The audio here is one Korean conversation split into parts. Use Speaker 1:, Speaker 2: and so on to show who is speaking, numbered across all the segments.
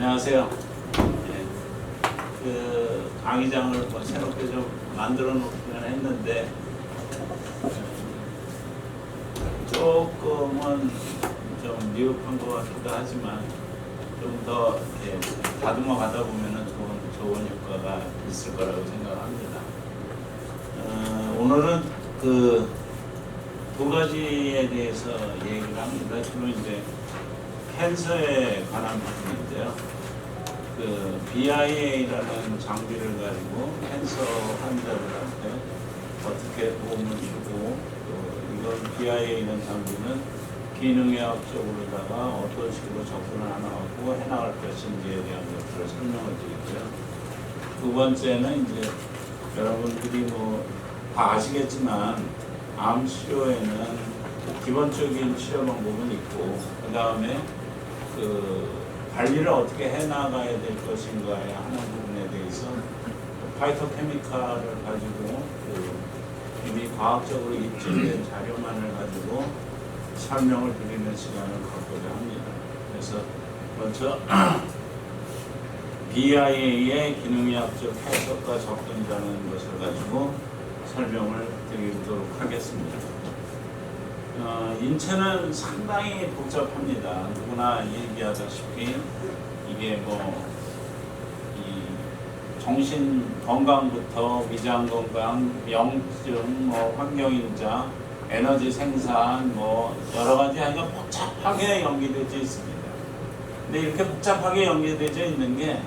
Speaker 1: 안녕하세요. 예, 그 강의장을 뭐 새롭게 좀 만들어 놓기는 했는데 조금은 좀 미흡한 것 같기도 하지만 좀 더 다듬어 가다 보면은 좋은 효과가 있을 거라고 생각합니다. 오늘은 그 두 가지에 대해서 얘기를 합니다. 주로 이제 캔서에 관한 부분인데요. 그 BIA라는 장비를 가지고 캔서 환자들한테 어떻게 도움을 주고 또 이건 BIA라는 장비는 기능의학적으로다가 어떤 식으로 접근을 하고 해나갈 것인지에 대한 것들을 설명을 드리고요. 두 번째는 이제 여러분들이 뭐 다 아시겠지만 암 치료에는 기본적인 치료 방법은 있고 그 다음에 그 관리를 어떻게 해나가야 될 것인가에 하는 부분에 대해서 파이토케미칼을 가지고 이미 과학적으로 입증된 자료만을 가지고 설명을 드리는 시간을 갖고자 합니다. 그래서 먼저 BIA의 기능의학적 해석과 접근이라는 것을 가지고 설명을 드리도록 하겠습니다. 인체는 상당히 복잡합니다. 누구나 얘기하다시피 이게 뭐 이 정신 건강부터 위장 건강, 명증, 뭐 환경인자, 에너지 생산, 뭐 여러 가지 하여간 복잡하게 연계되어 있습니다. 근데 이렇게 복잡하게 연계되어 있는 게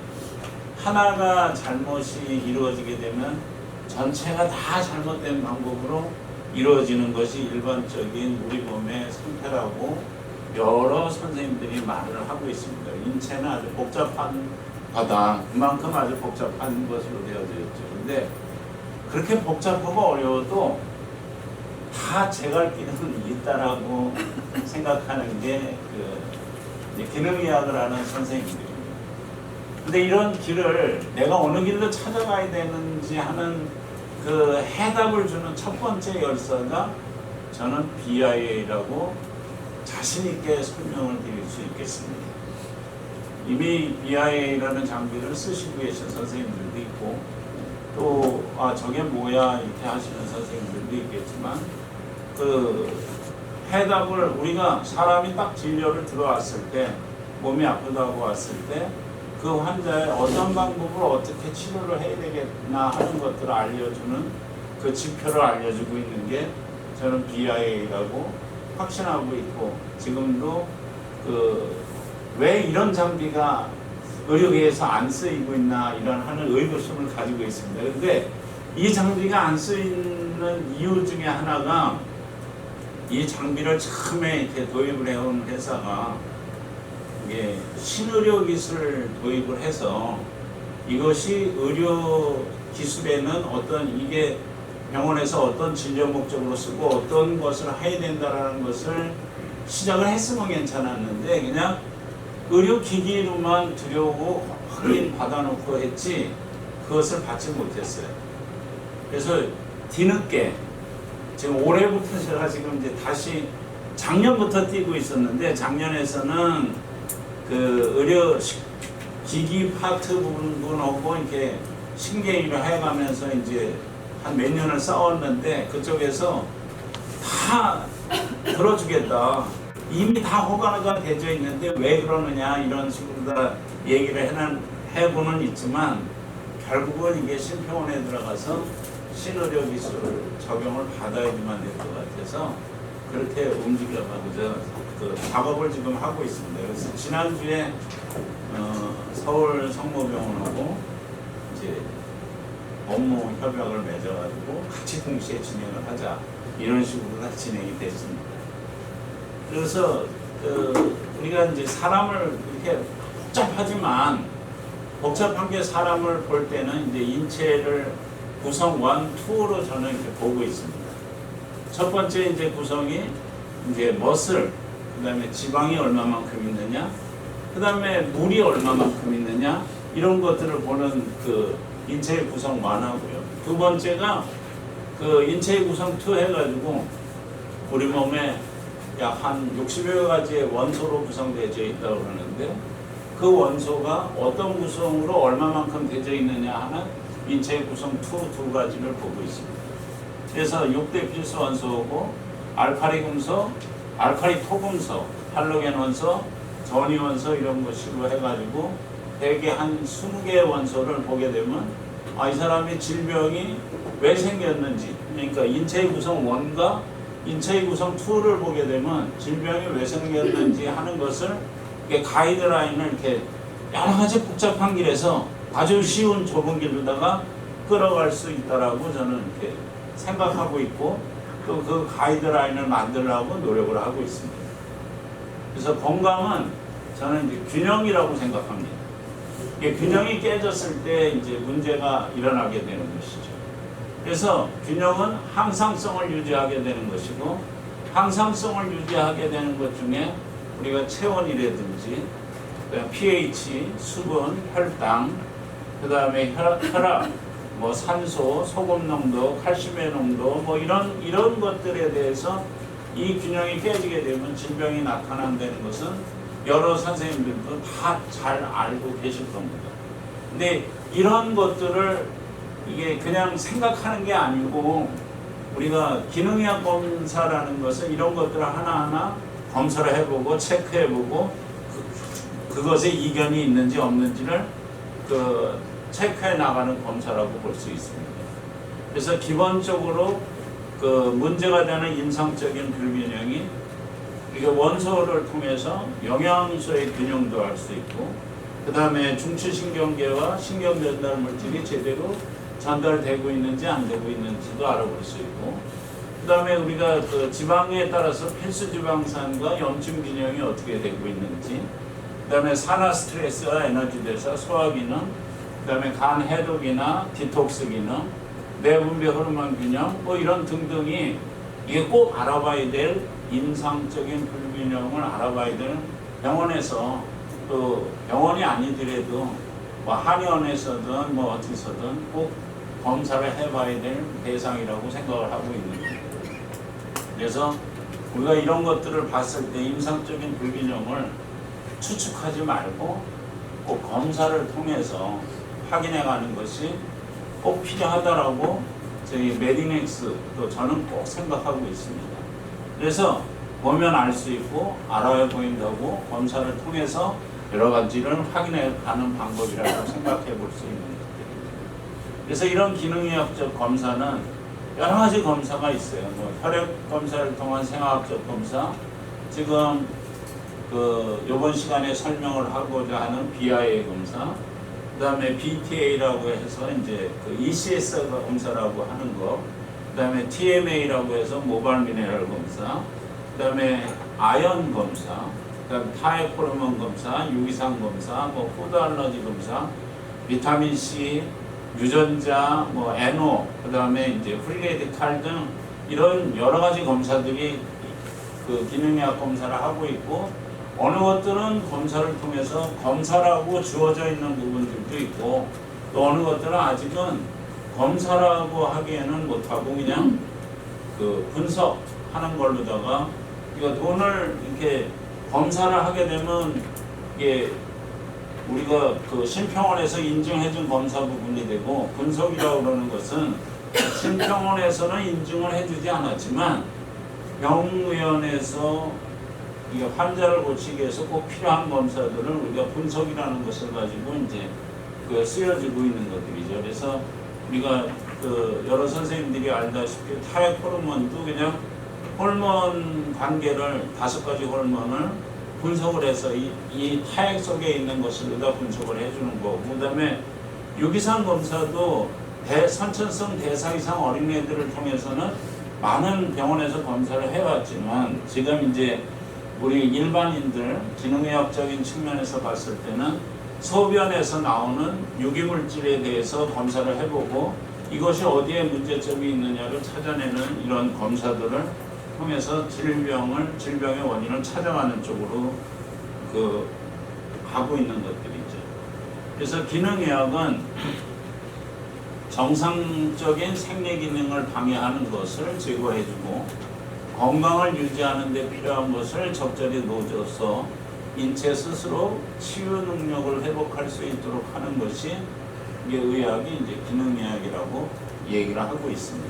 Speaker 1: 하나가 잘못이 이루어지게 되면 전체가 다 잘못된 방법으로 이루어지는 것이 일반적인 우리 몸의 상태라고 여러 선생님들이 말을 하고 있습니다. 인체는 아주 복잡한 거다. 그만큼 아주 복잡한 것으로 되어져 있죠. 근데 그렇게 복잡하고 어려워도 다 제갈 길은 있다라고 생각하는 게 기능의학을 하는 선생님들입니다. 근데 이런 길을 내가 어느 길로 찾아가야 되는지 하는 그 해답을 주는 첫 번째 열쇠가 저는 BIA라고 자신 있게 설명을 드릴 수 있겠습니다. 이미 BIA라는 장비를 쓰시고 계신 선생님들도 있고 또 저게 뭐야 이렇게 하시는 선생님들도 있겠지만 그 해답을 우리가 사람이 딱 진료를 들어왔을 때 몸이 아프다고 왔을 때 그 환자의 어떤 방법으로 어떻게 치료를 해야 되겠나 하는 것들을 알려주는 그 지표를 알려주고 있는 게 저는 BIA라고 확신하고 있고 지금도 왜 이런 장비가 의료계에서 안 쓰이고 있나 이런 하는 의구심을 가지고 있습니다. 그런데 이 장비가 안 쓰이는 이유 중에 하나가 이 장비를 처음에 이렇게 도입을 해온 회사가 이게 신의료 기술을 도입을 해서 이것이 의료 기술에는 어떤 이게 병원에서 어떤 진료 목적으로 쓰고 어떤 것을 해야 된다라는 것을 시작을 했으면 괜찮았는데 그냥 의료기기로만 들여오고 확인 받아놓고 했지 그것을 받지 못했어요. 그래서 뒤늦게 지금 올해부터 제가 지금 이제 다시 작년부터 뛰고 있었는데 작년에서는 그 의료 기기 파트 부분하고 이렇게 신경을 해가면서 이제 한 몇 년을 싸웠는데 그쪽에서 다 들어주겠다. 이미 다 허가가 되어 있는데 왜 그러느냐 이런 식으로 다 얘기를 해보는 있지만 결국은 이게 심평원에 들어가서 신의료 기술 적용을 받아야지만 될 것 같아서 그렇게 움직여가고자 그 작업을 지금 하고 있습니다. 그래서 지난주에 서울 성모병원하고 이제 업무 협약을 맺어가지고 같이 동시에 진행을 하자 이런 식으로 다 진행이 됐습니다. 그래서 우리가 이제 사람을 이렇게 복잡한 게 사람을 볼 때는 이제 인체를 구성 1, 2로 저는 이렇게 보고 있습니다. 첫 번째 이제 구성이 이제 머슬, 그 다음에 지방이 얼마만큼 있느냐, 그 다음에 물이 얼마만큼 있느냐 이런 것들을 보는 그 인체의 구성 1하고요. 두 번째가 그 인체의 구성 2 해가지고 우리 몸에 약 한 60여 가지의 원소로 구성되어 있다고 그러는데 그 그 원소가 어떤 구성으로 얼마만큼 되어 있느냐 하는 인체의 구성 두 가지를 보고 있습니다. 그래서 6대 필수 원소고 알카리 금속, 알카리 토금속, 할로겐 원소, 전이 원소 이런 것으로 해가지고 대개 한 20개의 원소를 보게 되면 이 사람의 질병이 왜 생겼는지, 그러니까 인체의 구성 1과 인체의 구성 2를 보게 되면 질병이 왜 생겼는지 하는 것을 이렇게 가이드라인을 이렇게 여러 가지 복잡한 길에서 아주 쉬운 좁은 길로다가 끌어갈 수 있다라고 저는 이렇게 생각하고 있고 또 그 가이드라인을 만들려고 노력을 하고 있습니다. 그래서 건강은 저는 이제 균형이라고 생각합니다. 이게 균형이 깨졌을 때 이제 문제가 일어나게 되는 것이죠. 그래서 균형은 항상성을 유지하게 되는 것이고 항상성을 유지하게 되는 것 중에 우리가 체온이라든지 pH, 수분, 혈당, 그 다음에 혈압, 뭐 산소, 소금 농도, 칼슘의 농도, 뭐 이런 것들에 대해서 이 균형이 깨지게 되면 질병이 나타난다는 것은 여러 선생님들도 다 잘 알고 계실 겁니다. 근데 이런 것들을 이게 그냥 생각하는 게 아니고 우리가 기능의학 검사라는 것은 이런 것들을 하나하나 검사를 해보고 체크해보고 그것에 이견이 있는지 없는지를 체크해 나가는 검사라고 볼 수 있습니다. 그래서 기본적으로 문제가 되는 임상적인 불균형이 이게 원소를 통해서 영양소의 균형도 알 수 있고 그 다음에 중추신경계와 신경전달 물질이 제대로 전달되고 있는지 안 되고 있는지도 알아볼 수 있고 그 다음에 우리가 지방에 따라서 필수지방산과 염증 균형이 어떻게 되고 있는지 그 다음에 산화 스트레스와 에너지 대사, 소화기능 그 다음에 간 해독이나 디톡스 기능, 내분비 호르몬 균형 뭐 이런 등등이 이게 꼭 알아봐야 될 임상적인 불균형을 알아봐야 되는 병원에서 또 병원이 아니더라도 뭐 한의원에서든 뭐 어디서든 꼭 검사를 해봐야 될 대상이라고 생각을 하고 있는 거예요. 그래서 우리가 이런 것들을 봤을 때 임상적인 불균형을 추측하지 말고 꼭 검사를 통해서 확인해가는 것이 꼭 필요하다라고 저희 메디넥스 또 저는 꼭 생각하고 있습니다. 그래서 보면 알 수 있고 알아야 보인다고 검사를 통해서 여러 가지를 확인해가는 방법이라고 생각해 볼 수 있는 것들입니다. 그래서 이런 기능의학적 검사는 여러 가지 검사가 있어요. 뭐 혈액 검사를 통한 생화학적 검사, 지금 이번 시간에 설명을 하고자 하는 BIA 검사, 그 다음에 BTA라고 해서 이제 ECS 검사라고 하는 거, 그 다음에 TMA라고 해서 모발 미네랄 검사, 그 다음에 아연 검사, 그 다음에 타액 호르몬 검사, 유기산 검사, 뭐 푸드 알러지 검사, 비타민 C, 유전자, 뭐 NO, 그 다음에 이제 프리레디칼 등 이런 여러 가지 검사들이 기능의학 검사를 하고 있고 어느 것들은 검사를 통해서 검사라고 주어져 있는 부분들도 있고 또 어느 것들은 아직은 검사라고 하기에는 못하고 그냥 분석하는 걸로다가 이거 돈을 이렇게 검사를 하게 되면 이게 우리가 심평원에서 인증해준 검사 부분이 되고 분석이라고 그러는 것은 심평원에서는 인증을 해주지 않았지만 병의원에서 이게 환자를 고치기 위해서 꼭 필요한 검사들을 우리가 분석이라는 것을 가지고 이제 쓰여지고 있는 것들이죠. 그래서 우리가 여러 선생님들이 알다시피 타액 호르몬도 그냥 호르몬 관계를 5가지 호르몬을 분석을 해서 이 타액 속에 있는 것을 다 분석을 해주는 거고, 그 다음에 유기산 검사도 선천성 대사 이상 어린애들을 통해서는 많은 병원에서 검사를 해왔지만 지금 이제 우리 일반인들 기능의학적인 측면에서 봤을 때는 소변에서 나오는 유기물질에 대해서 검사를 해보고 이것이 어디에 문제점이 있느냐를 찾아내는 이런 검사들을 통해서 질병의 원인을 찾아가는 쪽으로 가고 있는 것들이죠. 그래서 기능의학은 정상적인 생리 기능을 방해하는 것을 제거해주고 건강을 유지하는 데 필요한 것을 적절히 넣어줘서 인체 스스로 치유 능력을 회복할 수 있도록 하는 것이 이게 의학이 이제 기능의학이라고 얘기를 하고 있습니다.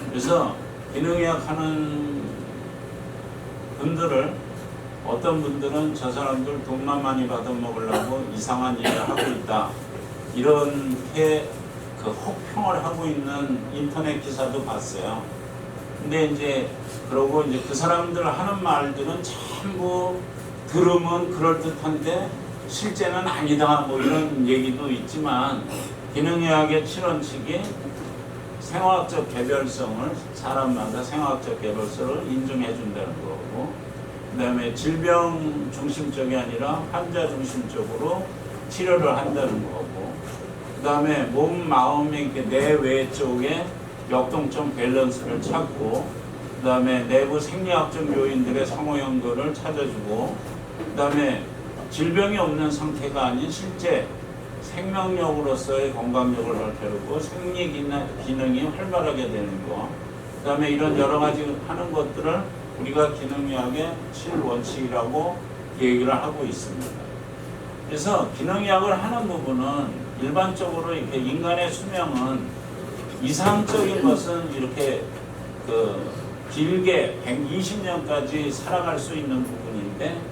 Speaker 1: 그래서 기능의학 하는 분들을 어떤 분들은 저 사람들 돈만 많이 받아먹으려고 이상한 일을 하고 있다, 이렇게 그 혹평을 하고 있는 인터넷 기사도 봤어요. 근데 이제 그러고 이제 그 사람들 하는 말들은 전부 들으면 그럴듯한데 실제는 아니다, 뭐 이런 얘기도 있지만, 기능의학의 실현칙이 생화학적 개별성을, 사람마다 생화학적 개별성을 인정해 준다는 거고, 그 다음에 질병 중심적이 아니라 환자 중심적으로 치료를 한다는 거고, 그 다음에 몸, 마음의 내외 쪽에 역동적 밸런스를 찾고, 그 다음에 내부 생리학적 요인들의 상호 연결을 찾아주고, 그 다음에 질병이 없는 상태가 아닌 실제 생명력으로서의 건강력을 넓혀주고 생리 기능이 활발하게 되는 거, 그 다음에 이런 여러 가지 하는 것들을 우리가 기능의학의 7원칙이라고 얘기를 하고 있습니다. 그래서 기능의학을 하는 부분은 일반적으로 이렇게 인간의 수명은 이상적인 것은 이렇게 그 길게 120년까지 살아갈 수 있는 부분인데,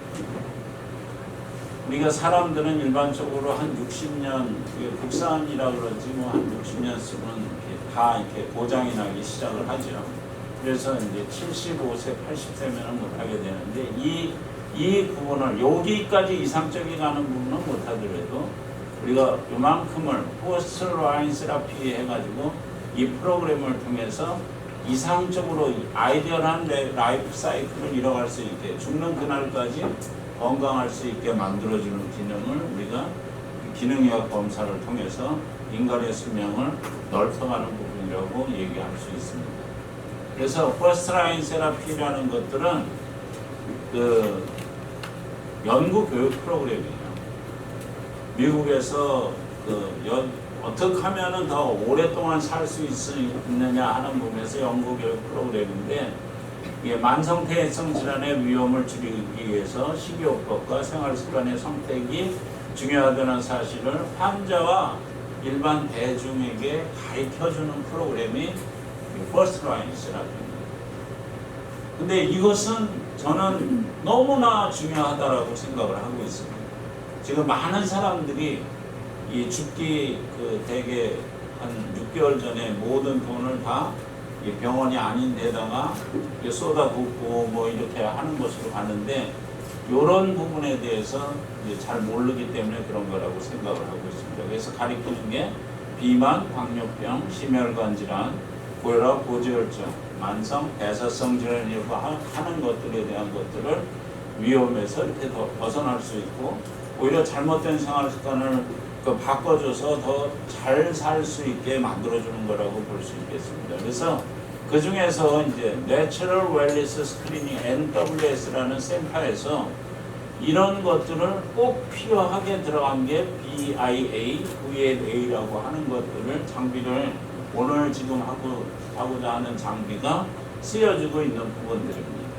Speaker 1: 우리가 사람들은 일반적으로 한 60년, 국산이라 그러지 뭐 한 60년 쓰면 다 이렇게 고장이 나기 시작을 하죠. 그래서 이제 75세, 80세면은 못하게 되는데, 이 부분을 여기까지 이상적이 가는 부분은 못하더라도 우리가 요만큼을 포스트 라인 세라피 해가지고 이 프로그램을 통해서 이상적으로 아이디얼한 라이프 사이클을 이뤄갈 수 있게, 죽는 그날까지 건강할 수 있게 만들어주는 기능을 우리가 기능의학 검사를 통해서 인간의 수명을 넓혀가는 부분이라고 얘기할 수 있습니다. 그래서 퍼스트라인 세라피라는 것들은 그 연구 교육 프로그램이에요. 미국에서 어떻게 하면은 더 오랫동안 살 수 있느냐 하는 부분에서 연구 교육 프로그램인데, 이게 만성폐해성 질환의 위험을 줄이기 위해서 식이요법과 생활습관의 선택이 중요하다는 사실을 환자와 일반 대중에게 가르쳐주는 프로그램이 퍼스트라인 세라피입니다. 근데 이것은 저는 너무나 중요하다라고 생각을 하고 있습니다. 지금 많은 사람들이 이 죽기 대개 한 6개월 전에 모든 돈을 다 병원이 아닌 데다가 쏟아붓고 뭐 이렇게 하는 것으로 가는데, 이런 부분에 대해서 잘 모르기 때문에 그런 거라고 생각을 하고 있습니다. 그래서 가리키는 게 비만, 당뇨병, 심혈관 질환, 고혈압, 고지혈증, 만성 대사성 질환이라고 하는 것들에 대한 것들을 위험에서 이렇게 더 벗어날 수 있고, 오히려 잘못된 생활 습관을 바꿔줘서 더 잘 살 수 있게 만들어주는 거라고 볼 수 있겠습니다. 그래서 그 중에서 이제 Natural Wellness Screening NWS라는 센터에서 이런 것들을 꼭 필요하게 들어간 게 BIA, VLA라고 하는 것들을 장비를 오늘 지금 하고자 하는 장비가 쓰여지고 있는 부분들입니다.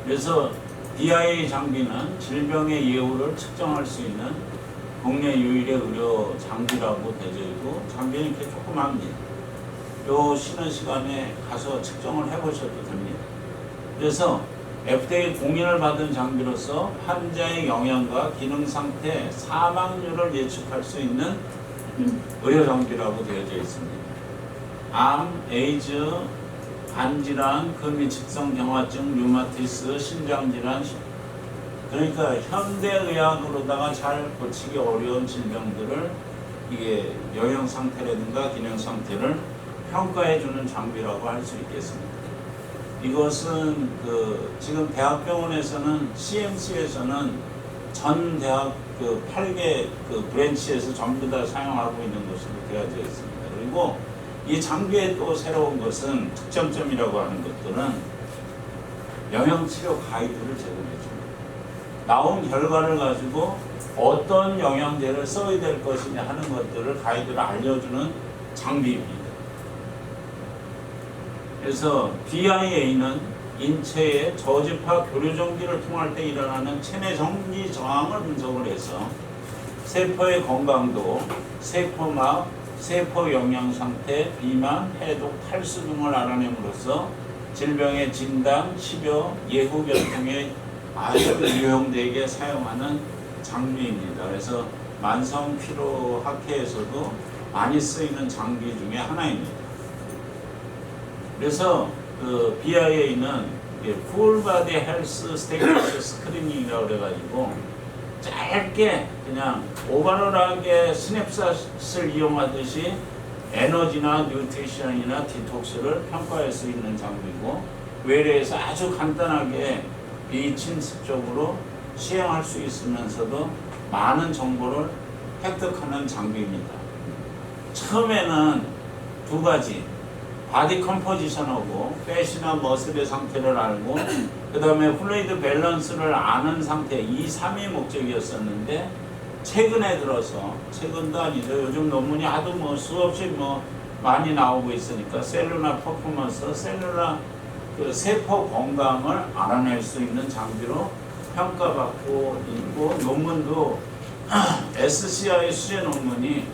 Speaker 1: 그래서 BIA 장비는 질병의 예후를 측정할 수 있는 국내 유일의 의료 장비라고 되어 있고, 장비는 이렇게 조그맣니다. 요 쉬는 시간에 가서 측정을 해보셔도 됩니다. 그래서 FDA 공인을 받은 장비로서 환자의 영양과 기능 상태, 사망률을 예측할 수 있는 의료 장비라고 되어져 있습니다. 암, 에이즈, 간질환, 근미측성 경화증, 류마티스, 신장질환, 그러니까 현대의학으로다가 잘 고치기 어려운 질병들을 이게 영양 상태라든가 기능 상태를 평가해주는 장비라고 할 수 있겠습니다. 이것은 지금 대학병원에서는 CMC에서는 전 대학 8개 브랜치에서 전부 다 사용하고 있는 것으로 되어져 있습니다. 그리고 이 장비의 또 새로운 것은 특장점이라고 하는 것들은 영양치료 가이드를 제공해 줍니다. 나온 결과를 가지고 어떤 영양제를 써야 될 것이냐 하는 것들을 가이드를 알려주는 장비입니다. 그래서 BIA는 인체의 저지파 교류정지를 통할 때 일어나는 체내 정지 저항을 분석을 해서 세포의 건강도, 세포막, 세포 영양 상태, 비만, 해독, 탈수 등을 알아냄으로써 질병의 진단, 치료, 예후 결정에 아주 유용되게 사용하는 장비입니다. 그래서 만성 피로 학회에서도 많이 쓰이는 장비 중에 하나입니다. 그래서 그 BIA는 풀 바디 헬스 스테이터스 스크리닝이라고 그래가지고 짧게 그냥 오버럴하게 스냅샷을 이용하듯이 에너지나 뉴트리션이나 디톡스를 평가할 수 있는 장비고, 외래에서 아주 간단하게 비침습적으로 시행할 수 있으면서도 많은 정보를 획득하는 장비입니다. 처음에는 두 가지, 바디 컴포지션하고 팻이나 머슬의 상태를 알고 그 다음에 플루이드 밸런스를 아는 상태, 이 3이 목적이었었는데, 최근에 들어서, 최근도 아니죠, 요즘 논문이 하도 뭐 수없이 뭐 많이 나오고 있으니까 셀룰라 퍼포먼스, 셀룰라 그 세포 건강을 알아낼 수 있는 장비로 평가받고 있고, 논문도 SCI 수제 논문이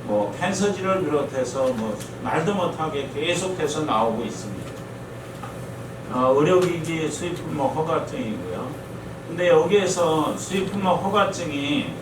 Speaker 1: 뭐 캔서지를 비롯해서 뭐 말도 못하게 계속해서 나오고 있습니다. 의료기기 수입품목 허가증이고요. 근데 여기에서 수입품목 허가증이